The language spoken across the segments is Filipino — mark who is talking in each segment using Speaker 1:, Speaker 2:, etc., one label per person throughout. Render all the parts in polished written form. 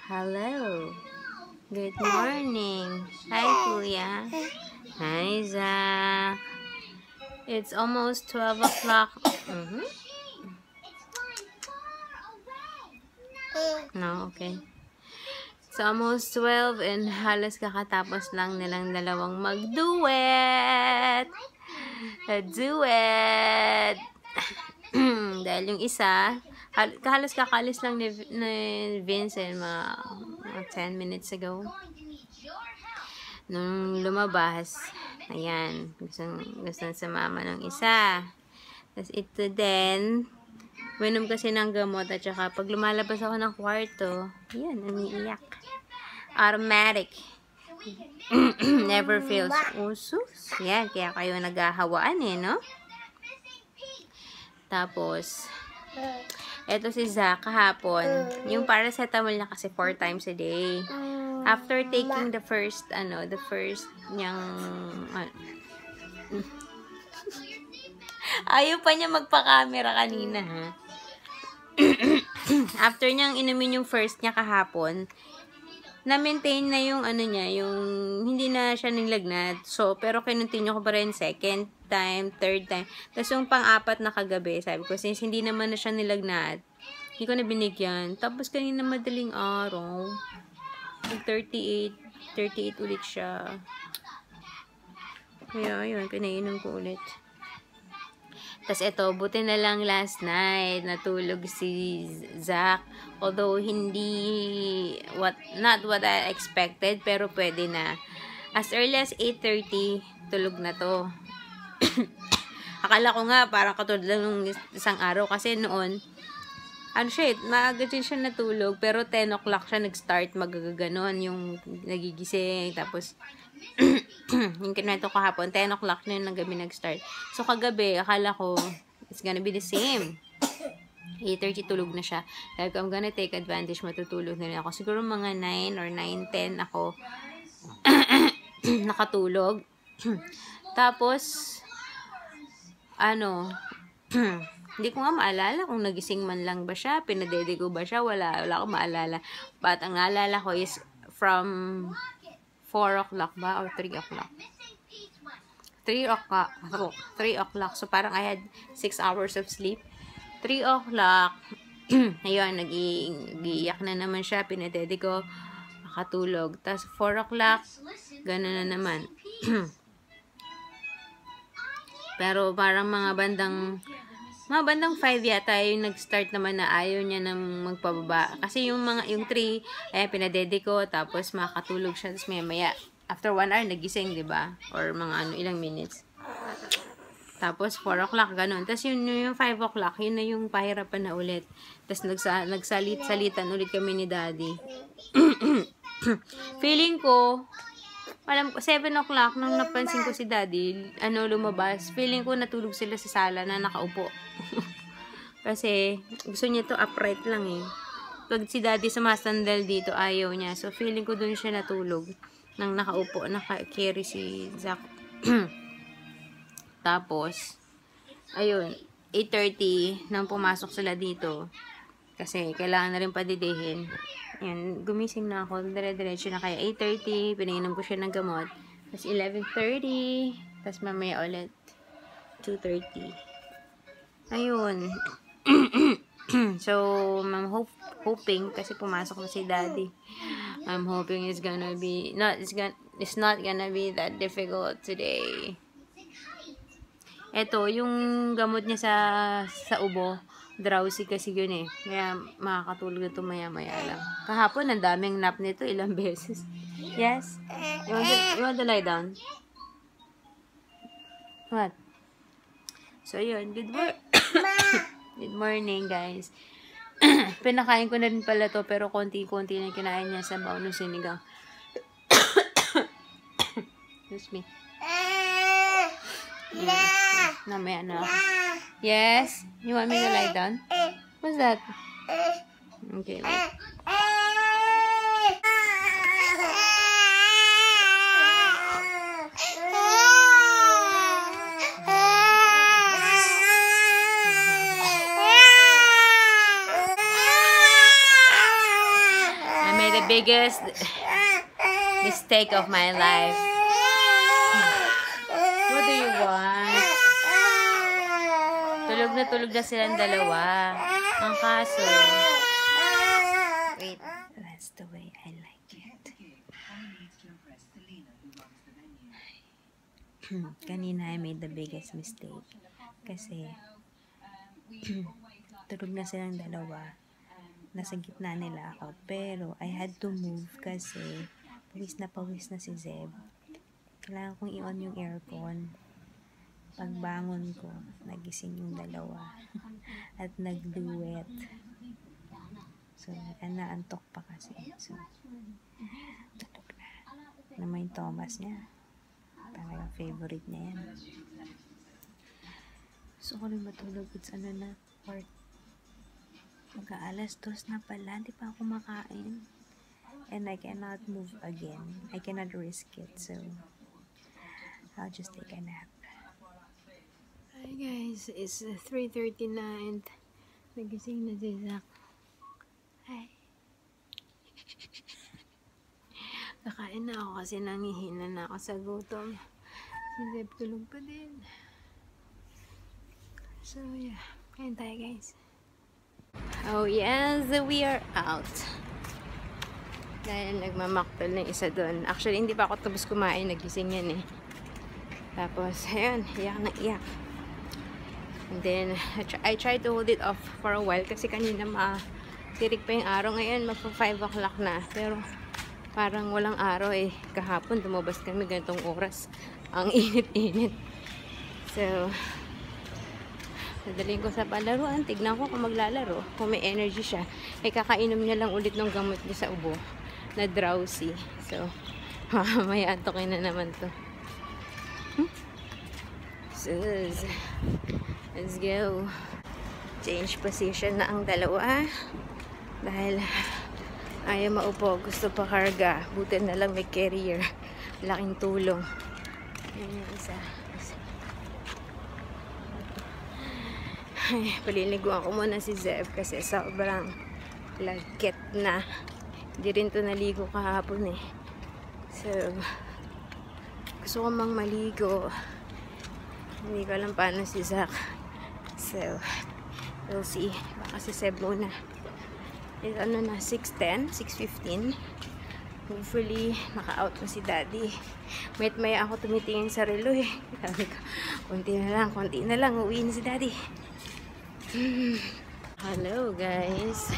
Speaker 1: Hello. Good morning. Hi, Kuya. Hi, Zach. It's almost 12 o'clock. No, okay. It's almost 12 and halos kakatapos lang nilang dalawang mag-duet. Duet. Dahil yung isa, halos kakalis lang ni Vincent mga 10 minutes ago. Nung lumabas, ayan, gusto sa mama ng isa. Tapos ito din, minom kasi ng gamot at saka pag lumalabas ako ng kwarto, yan, umiiyak. Automatic. Never fails. Usus. Yan, kaya kayo naghahawaan no? Tapos, eto si Zach kahapon, yung paracetamol niya kasi 4 times a day. After taking the first niyang, ayaw pa niya magpa-camera kanina, ha? After niyang inumin yung first niya kahapon, na-maintain na yung yung hindi na siya nilagnat. So, pero kinontinue ko pa rin second time, third time. Tapos yung pang-apat na kagabi, sabi ko, since hindi naman na siya nilagnat, hindi ko na binigyan. Tapos kanina madaling araw, 38 ulit siya. Kaya, yun, pinainom ko ulit. Tapos ito, buti na lang last night, natulog si Zach. Although, not what I expected, pero pwede na. As early as 8:30, tulog na to. Akala ko nga, parang katulad lang nung isang araw. Kasi noon, maaga din siya natulog. Pero 10 o'clock siya nag-start magagano'n. Yung nagigising. Tapos, yung kinuwento ko kahapon, 10 o'clock na yun ng gabi nag-start. So, kagabi, akala ko, it's gonna be the same. 8:30 tulog na siya. Sabi ko, I'm gonna take advantage, matutulog na rin ako. Siguro mga 9 or 9:10 ako nakatulog. Tapos, hindi ko nga maalala kung nagising man lang ba siya, pinadede ko ba siya, wala akong maalala. But, ang naalala ko is from 4 o'clock ba? Or 3 o'clock? 3 o'clock. So, parang I had 6 hours of sleep. 3 o'clock. Ayun, nag-iiyak na naman siya. Pinadede ko. Nakatulog. Tapos, 4 o'clock. Gano'n na naman. Pero, parang mga bandang 5 yata yung nag-start naman na ayaw niya nang magpababa. Kasi yung 3, ayan, pinadede ko, tapos makatulog siya, tapos maya, after 1 hour, nagising, diba? Or mga ilang minutes. Tapos, 4 o'clock, ganun. Tapos yung 5 o'clock, yun na yung pahirapan na ulit. Tapos, nagsalit-salitan ulit kami ni Daddy. Feeling ko, 7 o'clock, nung napansin ko si Daddy, lumabas, feeling ko natulog sila sa sala na nakaupo. Kasi, gusto niya to upright lang eh. Pag si Daddy sumasandal dito, ayaw niya. So, feeling ko dun siya natulog. Nang nakaupo, naka-carry si Zach. Tapos, ayun, 8:30, nang pumasok sila dito. Kasi, kailangan na rin padidihin. Yan, gumising na ako. Dire-diretso na kaya 8:30. Pinainom ko siya ng gamot. Tapos 11:30. Tapos mamaya ulit 2:30. Ayun. So, I'm hoping kasi pumasok na si Daddy. I'm hoping it's not gonna be that difficult today. Ito, yung gamot niya sa ubo. Drowsy kasi yun eh. Kaya makakatulog na ito maya-maya lang. Kahapon, ang daming nap nito. Ilang beses. Yes? You want to lie down? What? So, yun. Good morning, guys. Pinakain ko na rin pala to pero konti-konti na kinain niya sa baon ng sinigang. Excuse me. Namaya na ako. Yes? You want me to lie down? What's that? Okay, wait. the biggest mistake of my life. What do you want? Tulog na silang dalawa. Ang kaso, wait, that's the way I like it. Kanina I made the biggest mistake. Kasi, tulog na silang dalawa. Nasa gitna nila ako. Pero, I had to move kasi pawis na si Zeb. Kailangan kong i-on yung aircon. Pagbangon ko, nagising yung dalawa. At nag-duet. So, naantok pa kasi. So, tulog na. Naman yung Thomas niya. Talagang favorite niya yan. So, ko rin matulog. It's ano na, part. Mag-aalas 2 na pala. Di pa ako makain. And I cannot move again. I cannot risk it. So, I'll just take a nap. Hi guys, it's 3:39. Nagising na si Zach. Hi. Kakain na ako kasi nangihina na ako sa gutom. Si Zeb tulog pa din. So yeah, kain tayo guys. Oh yes, we are out. Dahil nagmamaktol na isa doon. Actually, hindi pa ako tapos kumain. Nagising yan eh. Tapos, ayun, iyak na iyak. And then, I tried to hold it off for a while kasi kanina tirik pa yung araw. Ngayon, magpa 5 o'clock na. Pero, parang walang araw eh. Kahapon, lumabas kami ganitong oras. Ang init-init. So, nadaling ko sa palaruan. Tignan ko kung maglalaro. Kung may energy siya. Eh, kakainom niya lang ulit ng gamot niya sa ubo. Na drowsy. So, may antokin na naman to. So, let's go. Change position na ang dalawa. Dahil ayaw maupo. Gusto pa karga. Buti na lang may carrier. Laking tulong. Yan yung isa. Ay, paliliguan ko muna si Zeb kasi sobrang lagkit na. Hindi rin to naligo kahapon eh. So, gusto ko mang maligo. Hindi ko alam paano si Zach. So, we'll see. Baka si Zeb muna. It's ano na, 6:10, 6:15. Hopefully, maka-out na si Daddy. Maya ako tumitingin sa relo eh. Sabi ko, konti na lang, uwi na si Daddy. Hello guys.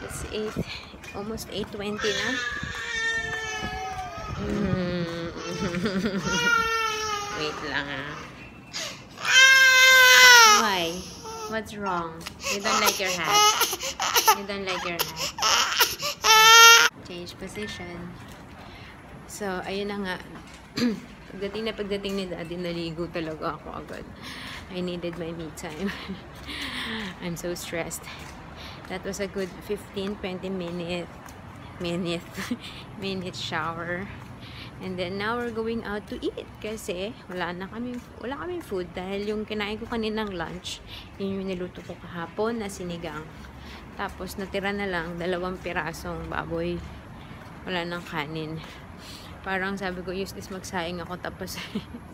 Speaker 1: It's almost 8:20 na. Wait lang ah. Why? What's wrong? You don't like your hat? You don't like your hat? Change position. So, ayun na nga. Pagdating ni Daddy, naligo talaga ako agad. I needed my me time. I'm so stressed. That was a good 15-20 minute shower. And then now we're going out to eat kasi wala kaming food dahil yung kinain ko kaninang lunch, yun yung niluto ko kahapon na sinigang. Tapos natira na lang 2 pirasong baboy. Wala nang kanin. Parang sabi ko, useless magsaing ako tapos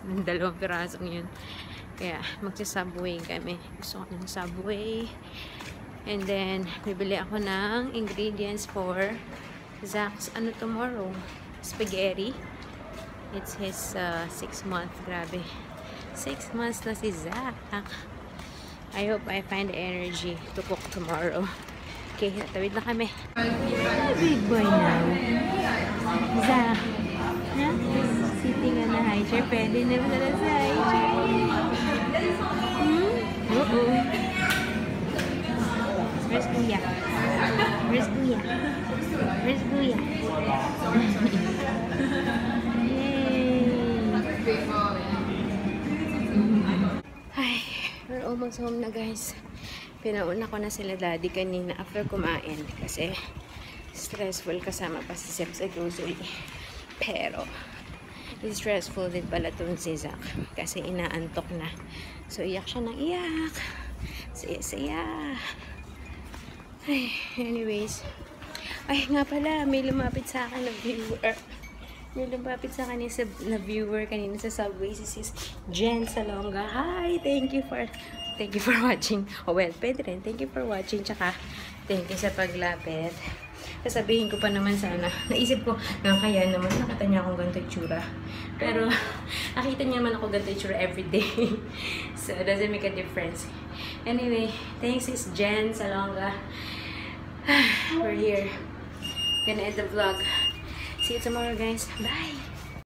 Speaker 1: ng 2 pirasong yun. Kaya, magsa-Subway kami. Gusto ko ng Subway. And then, bibili ako ng ingredients for Zach's, tomorrow? Spaghetti. It's his 6-month. Grabe. 6 months na si Zach. I hope I find the energy to cook tomorrow. Okay, tawid na kami. Big boy now. Zach. Sitting on the high chair. Pwede na pala sa high chair. Where's Kuya? Where's Kuya? Where's Kuya? Ay, we're almost home na guys. Pinauna ko na sila Daddy kanina after kumain kasi stressful kasama pa si Seb sa grocery. Pero stressful din pala itong si Zach kasi inaantok na. So iyak siya ng iyak. Saya-saya. Anyways, Ay, nga pala, may lumapit sa akin na viewer. May lumapit sa akin na viewer kanina sa subway, si Sis Jen Salonga. Hi! Thank you for watching. Oh, well, pwede rin. Thank you for watching. Tsaka, thank you sa paglapit. Sasabihin ko pa naman sana. Naisip ko, kaya naman nakita niya akong ganito itsura. Pero, nakita niya naman ako ganito itsura everyday. So, it doesn't make a difference. Anyway, thanks Sis Jen Salonga. We're here. Gonna end the vlog. See you tomorrow, guys. Bye!